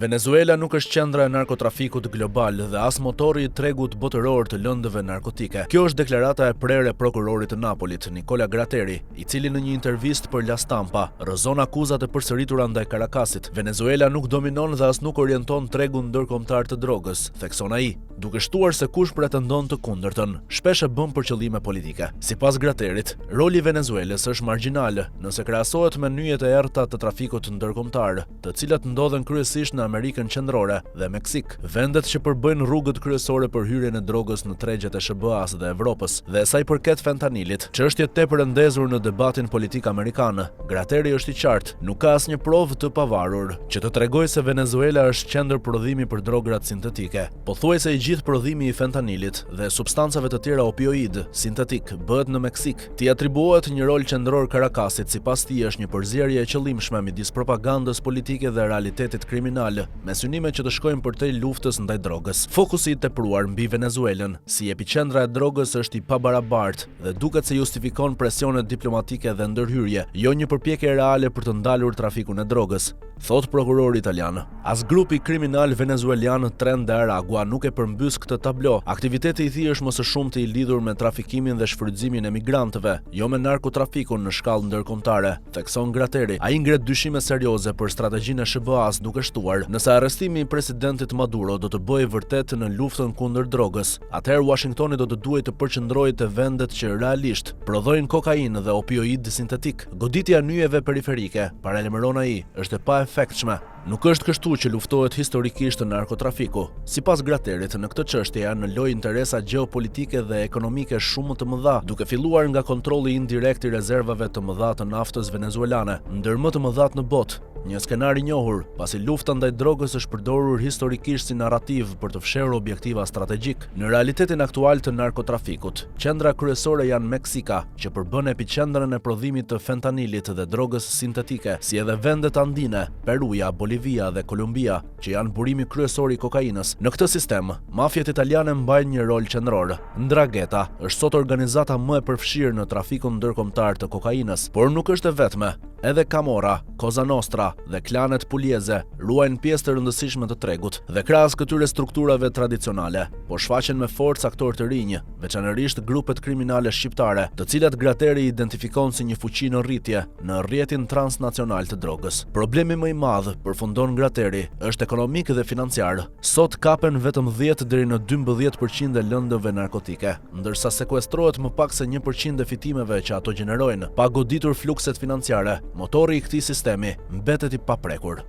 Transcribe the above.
Venezuela nuk është qendra e narkotrafikut global dhe as motori i tregut botëror të lëndëve narkotike. Kjo është deklarata e prerë e prokurorit të Napolit, Nicola Gratteri, i cili në një intervistë për La Stampa rrëzon akuzat e përsëritura ndaj Caracasit. Venezuela nuk dominon dhe as nuk orienton tregun ndërkombëtar të drogës, thekson ai, duke shtuar se kush pretendon të kundërtën, shpesh e bën për qëllime politike. Sipas Gratterit, roli i Venezuelës është margjinal nëse krahasohet me nyjet e errta të trafikut ndërkombëtar, të cilat ndodhen kryesisht në Amerikën Qendrore dhe Meksik, vendet që përbëjnë rrugët kryesore për hyrjen e drogës në tregjet e SBA-s dhe Evropës. Dhe sa i përket fentanilit, çështje tepër e ndezur në debatin politik amerikan, Gratteri është i qartë, nuk ka asnjë provë të pavarur që të tregojë se Venezuela është qendër prodhimi për drograt sintetike. Pothuajse i gjithë prodhimi i fentanilit dhe substancave të tjera opioid sintetik bëhet në Meksik. T'i atribuohet një rol qendror Caracasit, sipas tij është një përzierje e qëllimshme midis propagandës politike dhe realitetit kriminal, me synime që të shkojnë përtej luftës ndaj drogës. Fokusi i tepruar mbi Venezuelën si epiqendra e drogës është i pabarabartë dhe duket se justifikon presione diplomatike dhe ndërhyrje, jo një përpjekje reale për të ndalur trafikun e drogës, thot prokurori italian. As grupi kriminal venezuelian Tren de Aragua nuk e përmbys këtë tablo. Aktiviteti i tij është më së shumti i lidhur me trafikimin dhe shfrytëzimin e migrantëve, jo me narkotrafikun në shkallë ndërkombëtare, thekson Gratteri. Ai ngret dyshime serioze për strategjinë e SBA-s, duke shtuar: nëse arrestimi i presidentit Maduro do të bëjë vërtet në luftën kundër drogës, atëherë Washingtoni do të duhej të përqendrohej te vendet që realisht prodhojnë kokainë dhe opioid sintetik. Goditja e nyjeve periferike, paralajmëron ai, është e paefektshme. Nuk është kështu që luftohet historikisht narkotrafiku. Sipas Gratterit, në këtë çështje janë në lojë interesa gjeopolitike dhe ekonomike shumë të mëdha, duke filluar nga kontrolli indirekt i rezervave të mëdha të naftës venezuelane, ndër më të mëdhat në botë. Një skenar i njohur, pasi lufta ndaj drogës është përdorur historikisht si narrativ për të fshehur objektiva strategjik. Në realitetin aktual të narkotrafikut, qendra kryesore janë Meksika, që përbën epiqendrën e prodhimit të fentanilit dhe drogës sintetike, si edhe vendet andine, Peruja, Bolivia dhe Kolumbia, që janë burimi kryesor i kokainës. Në këtë sistem, mafjet italiane mbajnë një rol qendror. Ndrangheta është sot organizata më e përfshirë në trafikun ndërkombëtar të kokainës, por nuk është e vetme. Edhe Camorra, Cosa Nostra dhe klanet pulieze ruajnë pjesë të rëndësishme të tregut dhe krahas këtyre strukturave tradicionale, po shfaqen me forcë aktorë të rinj, veçanërisht grupet kriminale shqiptare, të cilat Gratteri identifikon si një fuqi në rritje në rrjetin transnacional të drogës. Problemi më i madh, përfundon Gratteri, është ekonomik dhe financiar. Sot kapen vetëm 10 deri në 12% e lëndëve narkotike, ndërsa sekuestrohet më pak se 1% e fitimeve që ato gjenerojnë. Pa goditur flukset financiare, motori i këtij sistemi mbetet i paprekur.